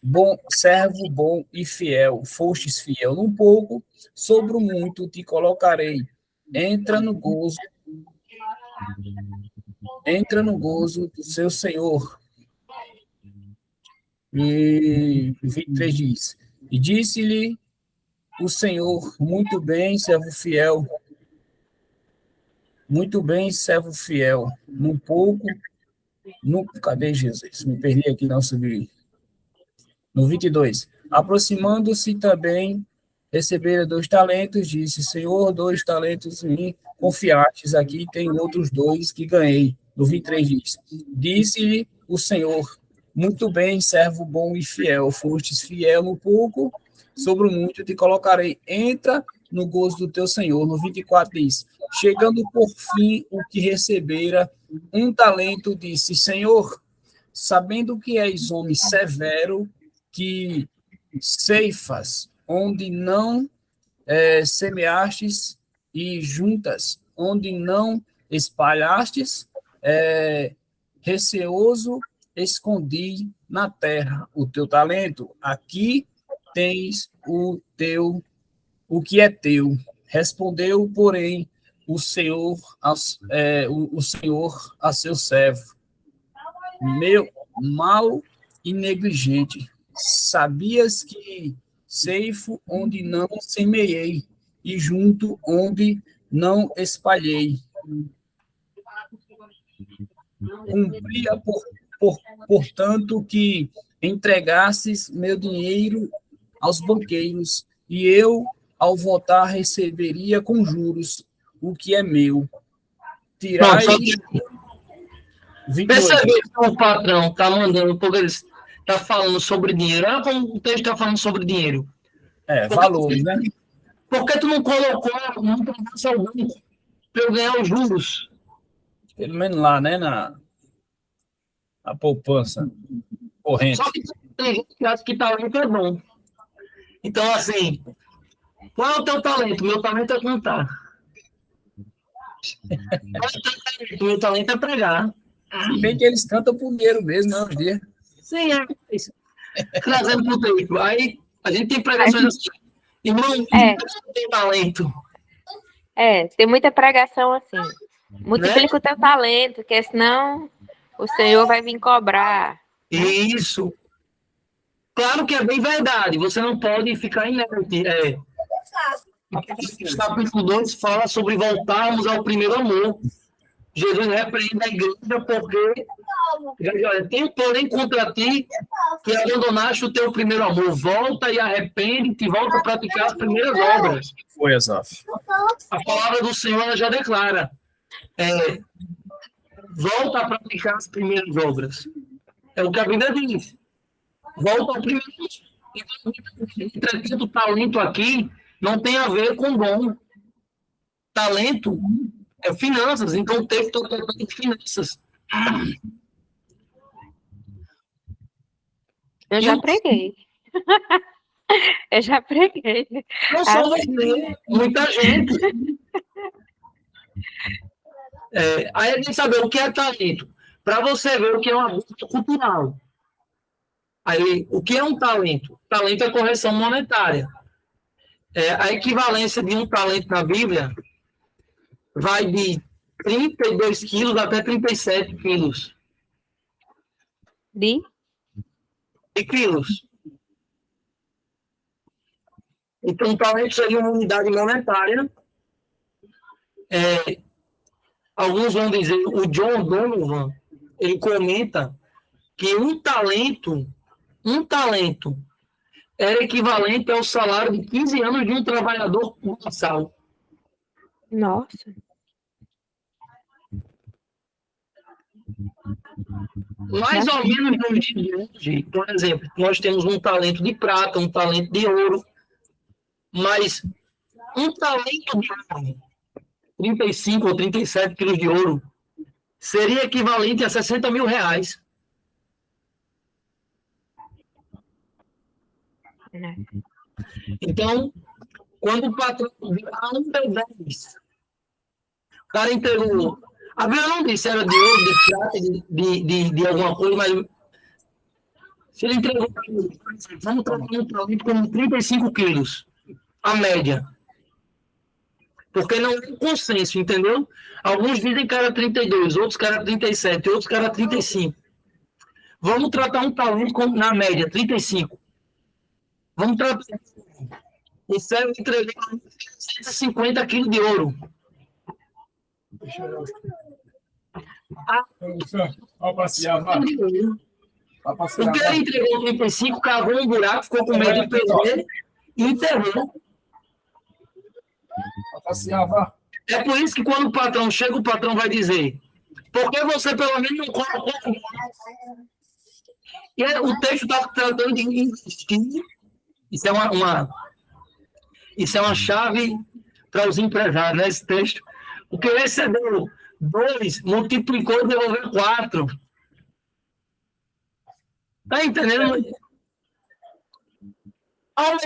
bom servo bom e fiel, fostes fiel no pouco, sobre o muito te colocarei. Entra no gozo do seu senhor. E 23 diz: e disse-lhe o Senhor: muito bem, servo fiel. Muito bem, servo fiel. No pouco, cadê Jesus? Me perdi aqui, não subi. No 22. Aproximando-se também, recebera 2 talentos, disse: Senhor, 2 talentos me confiastes, aqui tem outros 2 que ganhei. No 23 diz: disse-lhe o Senhor: muito bem, servo bom e fiel, fostes fiel no pouco, sobre o muito te colocarei. Entra no gozo do teu Senhor. No 24 diz: chegando por fim o que recebera 1 talento, disse: Senhor, sabendo que és homem severo, que ceifas onde não semeastes e juntas onde não espalhastes, receoso escondi na terra o teu talento. Aqui tens o que é teu. Respondeu, porém, o Senhor a seu servo: meu mau e negligente, sabias que ceifo onde não semeei e junto onde não espalhei. Cumpria, portanto, que entregasses meu dinheiro aos banqueiros, e eu, ao voltar, receberia com juros o que é meu. Tirai... Percebe que o patrão está mandando, porque ele está falando sobre dinheiro. Olha como o texto está falando sobre dinheiro. Valores, né? Por que tu não colocou uma promessa ao banco para eu ganhar os juros? Pelo menos lá, né? Na poupança corrente. Só que tem gente que acha que talento é bom. Então, assim, qual é o teu talento? Meu talento é cantar. Meu talento é pregar. Se bem que eles cantam por dinheiro mesmo, não, os dias. Sim, é isso. Trazendo pro texto. Aí a gente tem pregações assim. Irmão, tem talento. Tem muita pregação assim. Né? Multiplica o teu talento, porque senão o Senhor vai vir cobrar. Isso. Claro que é bem verdade. Você não pode ficar inerte. O capítulo 2 fala sobre voltarmos ao primeiro amor. Jesus repreende a igreja porque olha, tenho porém contra ti que abandonaste o teu primeiro amor. Volta e arrepende-te e volta a praticar as primeiras obras. Foi, Asaf. A palavra do Senhor já declara. Volta a praticar as primeiras obras. É o que a Bíblia diz. Volta ao primeiro. Entretanto, o talento aqui não tem a ver com dom. Talento é finanças, então o texto está tratando de finanças. Eu já preguei. Eu já preguei. Não só você, muita gente. Aí a gente sabe o que é talento. Para você ver o que é uma busca cultural. Aí, o que é um talento? Talento é correção monetária. A equivalência de um talento na Bíblia vai de 32 quilos até 37 quilos. De quilos. Então, um talento seria uma unidade monetária. Alguns vão dizer, o John Donovan, ele comenta que um talento era equivalente ao salário de 15 anos de um trabalhador mensal. Nossa. Mais ou menos no dia de hoje, por exemplo, nós temos um talento de prata, um talento de ouro, mas um talento de ouro, 35 ou 37 quilos de ouro, seria equivalente a 60 mil reais. Então, quando o patrão a 1,10, o cara entregou. A Bíblia não disse se era de ouro, de prata, de alguma coisa, mas se ele entregou para mim, vamos trocar um talento com 35 quilos, a média. Porque não é um consenso, entendeu? Alguns dizem que era 32, outros que era 37, outros que era 35. Vamos tratar um talento na média, 35. Vamos tratar. O céu entregou 150 quilos de ouro. Vamos passear, vai. O que ele entregou 35, cavou um buraco, ficou com medo de perder e enterrou. É por isso que quando o patrão chega, o patrão vai dizer: por que você pelo menos não colocou? E o texto está tratando de investir. Isso é uma chave para os empresários, né, esse texto. O que recebeu 2, multiplicou e devolveu 4. Está entendendo? Claro,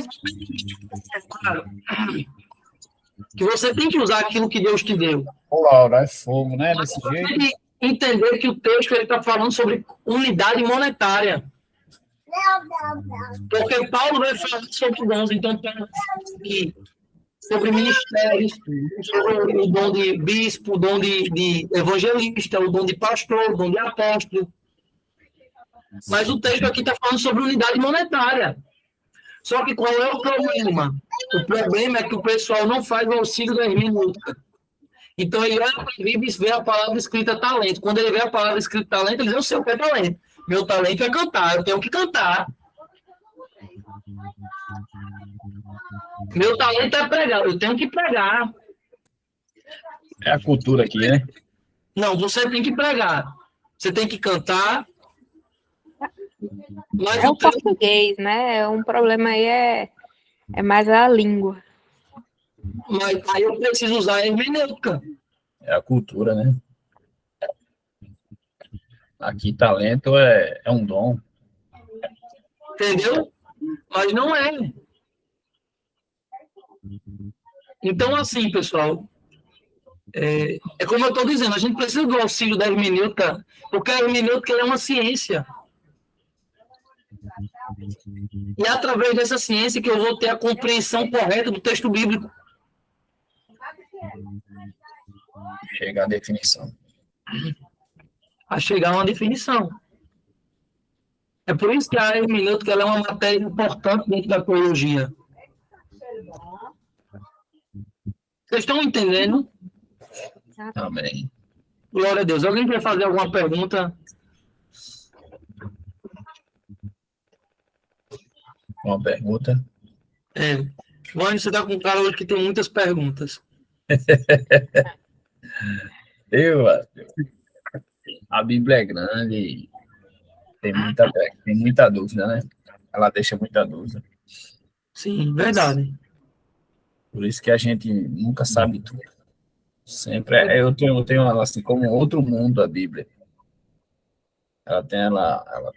que você tem que usar aquilo que Deus te deu. Laura, é fogo, né? Desse jeito. Tem que entender que o texto está falando sobre unidade monetária. Porque Paulo vai falar sobre dons, então sobre ministérios, sobre o dom de bispo, o dom de evangelista, o dom de pastor, o dom de apóstolo. Mas o texto aqui está falando sobre unidade monetária. Só que qual é o problema? O problema é que o pessoal não faz o auxílio da hermenêutica. Então ele olha para a Bíblia e vê a palavra escrita talento. Quando ele vê a palavra escrita talento, ele diz: eu sei o que é talento. Meu talento é cantar, eu tenho que cantar. Meu talento é pregar, eu tenho que pregar. É a cultura aqui, né? Não, você tem que pregar. Você tem que cantar. Mas é o português, né? Um problema aí é mais a língua. Mas aí eu preciso usar a hermenêutica. É a cultura, né? Aqui, talento é um dom. Entendeu? Mas não é. Então, assim, pessoal, É como eu estou dizendo, a gente precisa do auxílio da hermenêutica, porque a hermenêutica ela é uma ciência. E é através dessa ciência que eu vou ter a compreensão correta do texto bíblico. Chega à definição. A chegar a uma definição. É por isso que a hermenêutica ela é uma matéria importante dentro da teologia. Vocês estão entendendo? Amém. Glória a Deus. Alguém quer fazer alguma pergunta? Uma pergunta? Vânia, você está com um cara hoje que tem muitas perguntas. A Bíblia é grande, tem muita dúvida, né? Ela deixa muita dúvida. Sim, verdade. Por isso que a gente nunca sabe tudo. Sempre. Eu tenho ela assim como outro mundo, a Bíblia. Ela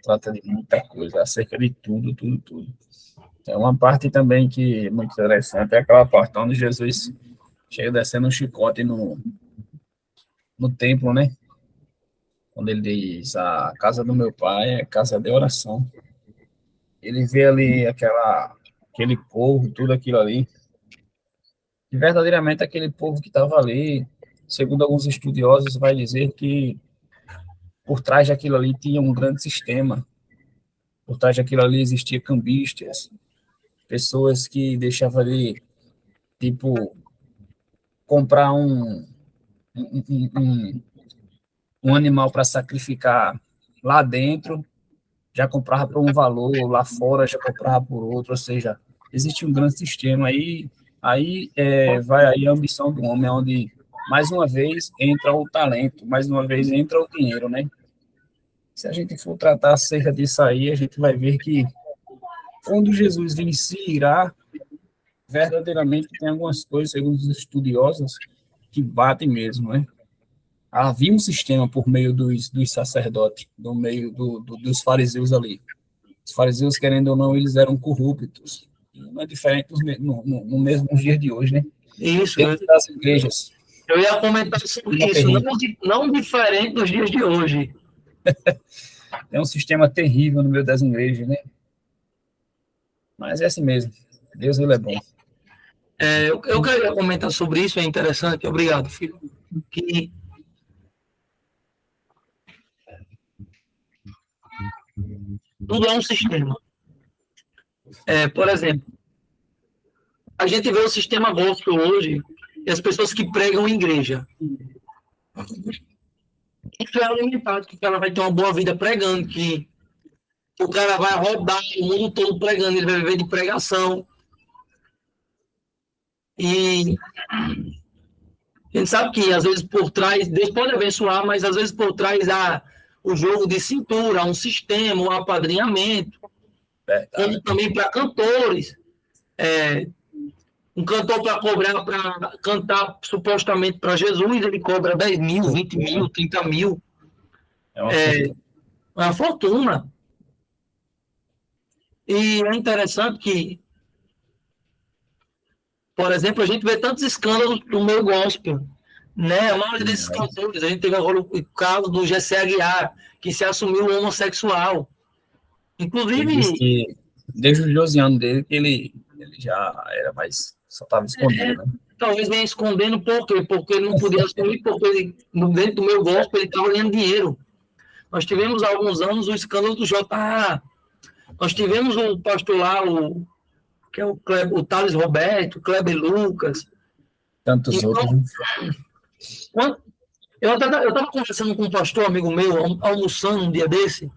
trata de muita coisa, acerca de tudo. Tem uma parte também que é muito interessante, é aquela parte onde Jesus chega descendo um chicote no templo, né? Quando ele diz, a casa do meu pai é casa de oração. Ele vê ali aquele povo, tudo aquilo ali, e verdadeiramente aquele povo que estava ali, segundo alguns estudiosos, vai dizer que por trás daquilo ali tinha um grande sistema, por trás daquilo ali existia cambistas, pessoas que deixavam ali, tipo, comprar um animal para sacrificar lá dentro, já comprava por um valor, lá fora já comprava por outro, ou seja, existe um grande sistema aí vai aí a ambição do homem, onde mais uma vez entra o talento, mais uma vez entra o dinheiro, né? Se a gente for tratar acerca disso aí, a gente vai ver que quando Jesus vir se irá, verdadeiramente tem algumas coisas, segundo os estudiosos, que batem mesmo, né? Havia um sistema por meio dos sacerdotes, no meio dos fariseus ali. Os fariseus, querendo ou não, eles eram corruptos. Não é diferente no mesmo dias de hoje, né? Isso. Dentro das igrejas. Eu ia comentar sobre isso, não diferente dos dias de hoje. É um sistema terrível no meio das igrejas, né? Mas é assim mesmo. Deus, ele é bom. Eu queria comentar sobre isso, é interessante. Obrigado, filho. Que tudo é um sistema. Por exemplo, a gente vê o sistema gospel hoje e as pessoas que pregam em igreja. Isso é alimentado, que o cara vai ter uma boa vida pregando, que o cara vai rodar o mundo todo pregando, ele vai viver de pregação. E a gente sabe que, às vezes, por trás, Deus pode abençoar, mas, às vezes, por trás há o jogo de cintura, um sistema, um apadrinhamento, como também para cantores. Um cantor para cantar supostamente para Jesus, ele cobra 10 mil, 20 mil, 30 mil. É uma fortuna. E é interessante que, por exemplo, a gente vê tantos escândalos no meio gospel, né? A maioria desses cantores, a gente teve agora o caso do Gessé Aguiar, que se assumiu homossexual. Inclusive, desde os 12 anos dele, que ele já era mais, só estava escondido, né? Talvez venha escondendo por quê? Porque ele não podia assumir, porque ele, dentro do meu gospel ele estava ganhando dinheiro. Nós tivemos há alguns anos o escândalo do JA. Nós tivemos o pastor lá, que é o Thales Roberto, o Kleber Lucas. Tantos outros. Eu estava conversando com um pastor, amigo meu, almoçando um dia desse,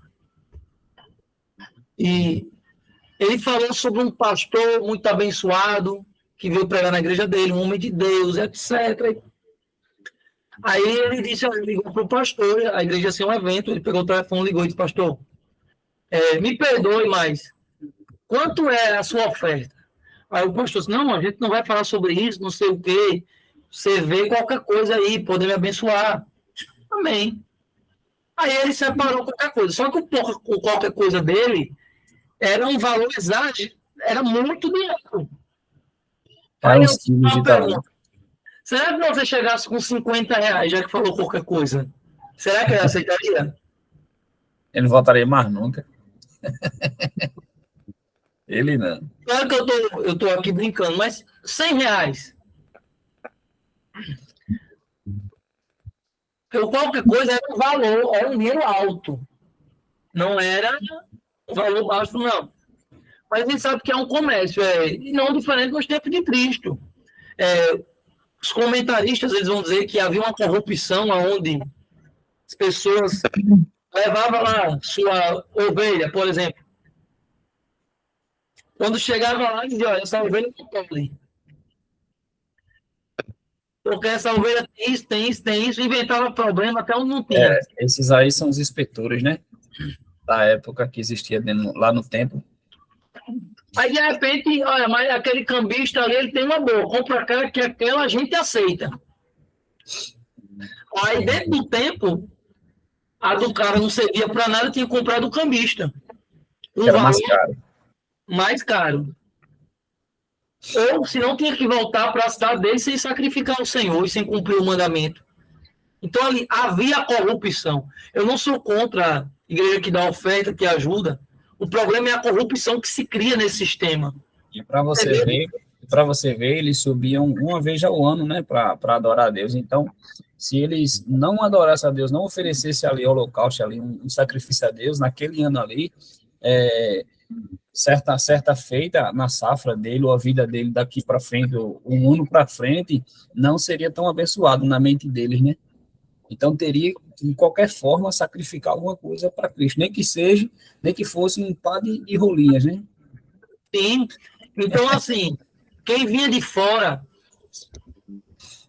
e ele falou sobre um pastor muito abençoado, que veio pregar na igreja dele, um homem de Deus, etc. Aí ele disse, ele ligou para o pastor, a igreja ia ser um evento, ele pegou o telefone, ligou e disse, pastor, me perdoe, mas quanto é a sua oferta? Aí o pastor disse, não, a gente não vai falar sobre isso, não sei o quê, você vê qualquer coisa aí, poder me abençoar. Amém. Aí ele separou qualquer coisa, só que o qualquer coisa dele era um valor exato, era muito dinheiro. Aí eu Será que você chegasse com 50 reais, já que falou qualquer coisa? Será que ele aceitaria? Ele não voltaria mais nunca. Ele não. Claro que eu tô aqui brincando, mas 100 reais. Qualquer coisa era um valor, era um dinheiro alto. Não era um valor baixo, não. Mas a gente sabe que é um comércio, e não diferente nos tempos de Cristo. Os comentaristas eles vão dizer que havia uma corrupção onde as pessoas levavam lá sua ovelha, por exemplo. Quando chegava lá, dizia, olha, essa ovelha não pode. Porque essa ovelha tem isso, inventava problema até onde não tinha. Esses aí são os inspetores, né? Da época que existia lá no templo. Aí, de repente, olha, mas aquele cambista ali, ele tem uma boa, compra aquela que aquela a gente aceita. Aí, dentro do tempo, a do cara não servia para nada, tinha comprado o cambista. Era mais caro. Mais caro. Ou, se não, tinha que voltar para a cidade dele sem sacrificar o Senhor e sem cumprir o mandamento. Então, ali havia corrupção. Eu não sou contra a igreja que dá oferta, que ajuda. O problema é a corrupção que se cria nesse sistema. E para você ver, eles subiam uma vez ao ano, né, para adorar a Deus. Então, se eles não adorassem a Deus, não oferecessem ali holocausto, ali um sacrifício a Deus, naquele ano ali, certa feita na safra dele, ou a vida dele daqui para frente, um ano para frente, não seria tão abençoado na mente deles, né? Então, teria, de qualquer forma, sacrificar alguma coisa para Cristo, nem que fosse um par de rolinhas, né? Sim. Então, assim, quem vinha de fora,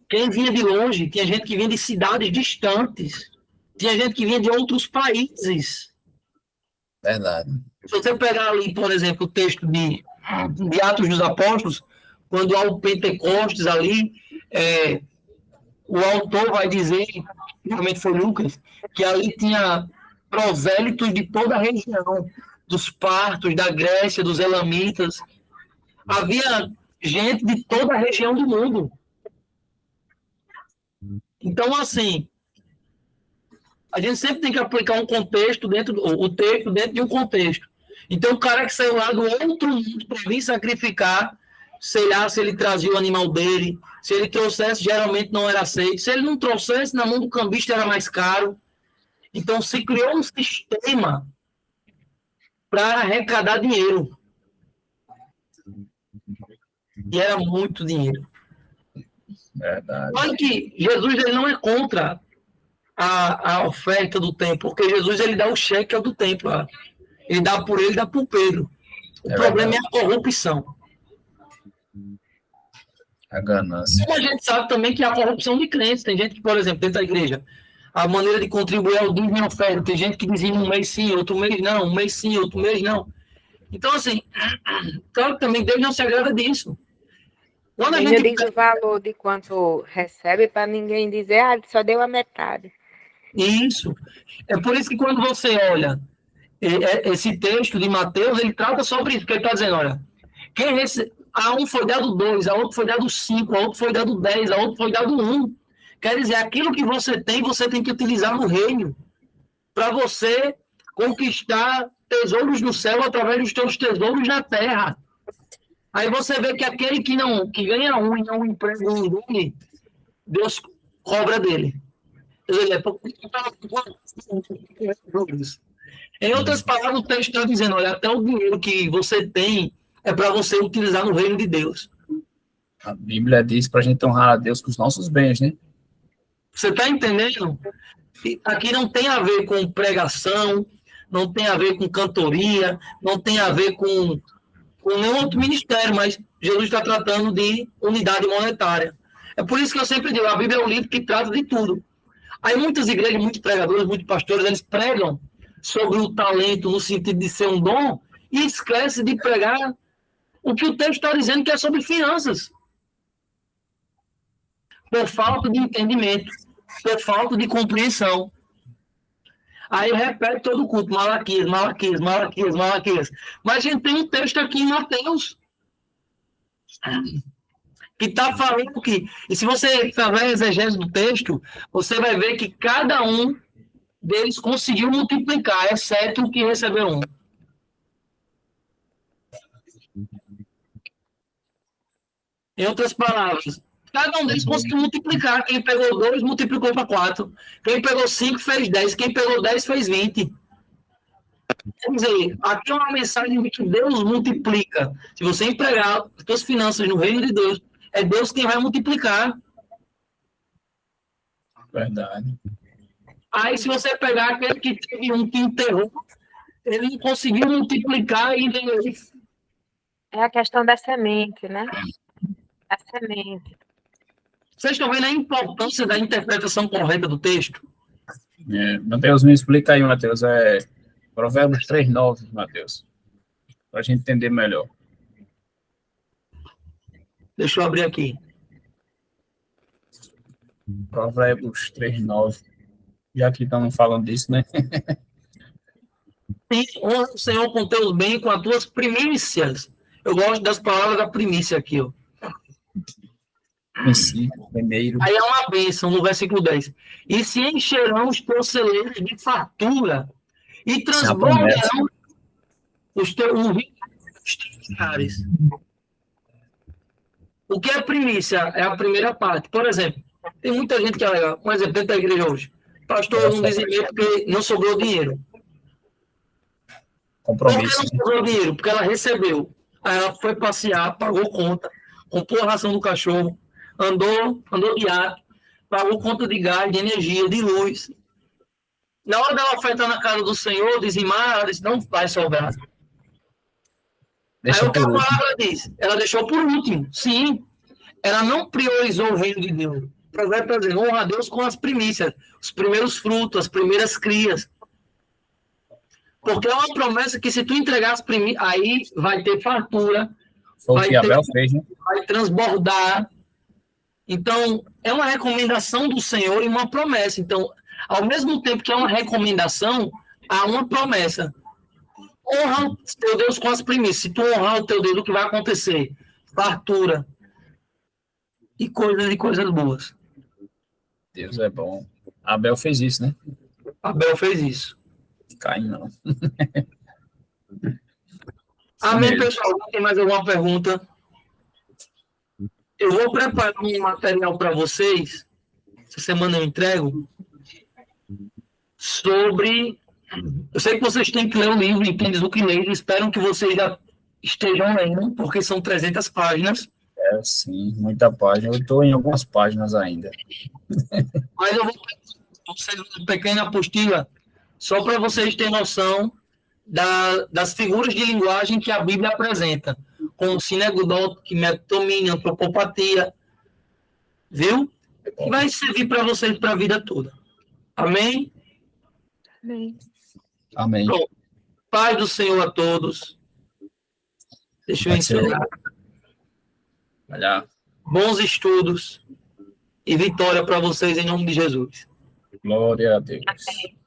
quem vinha de longe, tinha gente que vinha de cidades distantes, tinha gente que vinha de outros países. Verdade. Se você pegar ali, por exemplo, o texto de Atos dos Apóstolos, quando há o Pentecostes ali, o autor vai dizer, realmente foi Lucas, que ali tinha prosélitos de toda a região, dos partos, da Grécia, dos elamitas. Havia gente de toda a região do mundo. Então, assim, a gente sempre tem que aplicar um contexto o texto dentro de um contexto. Então, o cara que saiu lá do outro mundo para vir sacrificar, sei lá se ele trazia o animal dele, se ele trouxesse, geralmente não era aceito. Se ele não trouxesse, na mão do cambista era mais caro. Então, se criou um sistema para arrecadar dinheiro. E era muito dinheiro. Verdade. Olha que Jesus ele não é contra a oferta do templo, porque Jesus ele dá o cheque ao do templo. Ele dá por ele, dá por Pedro. O problema é a corrupção. A ganância. E a gente sabe também que há corrupção de crentes. Tem gente que, por exemplo, dentro da igreja, a maneira de contribuir é o dízimo e a oferta. Tem gente que dizia um mês sim, outro mês não, um mês sim, outro mês não. Então, assim, claro que também Deus não se agrada disso. Quando a gente diz o valor de quanto recebe para ninguém dizer, só deu a metade. Isso. É por isso que quando você olha esse texto de Mateus, ele trata sobre isso, porque ele está dizendo, olha, a um foi dado 2, a outro foi dado 5, a outro foi dado 10, a outro foi dado 1. Quer dizer, aquilo que você tem que utilizar no reino para você conquistar tesouros no céu através dos teus tesouros na terra. Aí você vê que aquele que ganha um e não emprega ninguém, Deus cobra dele. Em outras palavras, o texto está dizendo, olha, até o dinheiro que você tem é para você utilizar no reino de Deus. A Bíblia diz para a gente honrar a Deus com os nossos bens, né? Você está entendendo? Aqui não tem a ver com pregação, não tem a ver com cantoria, não tem a ver com nenhum outro ministério, mas Jesus está tratando de unidade monetária. É por isso que eu sempre digo, a Bíblia é um livro que trata de tudo. Aí muitas igrejas, muitos pregadores, muitos pastores, eles pregam sobre o talento no sentido de ser um dom e esquece de pregar o que o texto está dizendo que é sobre finanças. Por falta de entendimento, por falta de compreensão. Aí repete todo o culto, Malaquias. Mas a gente tem um texto aqui em Mateus que está falando que... E se você fazer a exegese do texto, você vai ver que cada um deles conseguiu multiplicar, exceto o que recebeu um. Em outras palavras, cada um deles conseguiu multiplicar. Quem pegou 2, multiplicou para 4. Quem pegou 5, fez 10. Quem pegou 10, fez 20. Quer dizer, aqui é uma mensagem de que Deus multiplica. Se você empregar as suas finanças no reino de Deus, é Deus quem vai multiplicar. Verdade. Aí, se você pegar aquele que teve um que enterrou, ele não conseguiu multiplicar ainda. É a questão da semente, né? A semente. Vocês estão vendo a importância da interpretação correta do texto? Mateus, me explica aí, Mateus. Provérbios 3:9, Mateus. Para a gente entender melhor. Deixa eu abrir aqui. Provérbios 3:9. Já que estamos falando disso, né? Honra o Senhor com teus bens, com as tuas primícias. Eu gosto das palavras da primícia aqui, ó. Primeiro. Aí é uma bênção no versículo 10. E se encherão os teus celeiros de fartura e transbordarão os teus lugares. O que é primícia? É a primeira parte. Por exemplo, tem muita gente que é legal. Um exemplo, dentro da igreja hoje. Pastor, não dizimei porque não sobrou dinheiro. Compromisso. Por que não sobrou dinheiro? Porque ela recebeu. Aí ela foi passear, pagou conta, comprou a ração do cachorro, andou de ato, pagou conta de gás, de energia, de luz. Na hora dela ofertar na casa do Senhor, dizimar, ela disse, não vai sobrar. Aí o que a palavra diz? Ela deixou por último. Sim, ela não priorizou o reino de Deus. O provérbio está dizendo, honra a Deus com as primícias, os primeiros frutos, as primeiras crias. Porque é uma promessa que se tu entregar as primícias, aí vai ter fartura, Foi o que Abel fez, né? vai transbordar. Então, é uma recomendação do Senhor e uma promessa. Então, ao mesmo tempo que é uma recomendação, há uma promessa. Honra o teu Deus com as primícias. Se tu honrar o teu Deus, o que vai acontecer? Fartura. E coisas boas. Deus é bom. Abel fez isso, né? Abel fez isso. Caim não. Amém, pessoal. Tem mais alguma pergunta? Eu vou preparar um material para vocês. Essa semana eu entrego. Sobre... Eu sei que vocês têm que ler o livro, entendem do que ler. Espero que vocês já estejam lendo, porque são 300 páginas. Sim, muita página. Eu estou em algumas páginas ainda. Mas eu vou fazer uma pequena apostila só para vocês terem noção das figuras de linguagem que a Bíblia apresenta, como sinegodote, metonímia, antropopatia, viu? E vai servir para vocês para a vida toda. Amém? Amém. Amém. Pronto. Paz do Senhor a todos. Deixa eu encerrar. Olha. Bons estudos e vitória para vocês em nome de Jesus. Glória a Deus. Amém.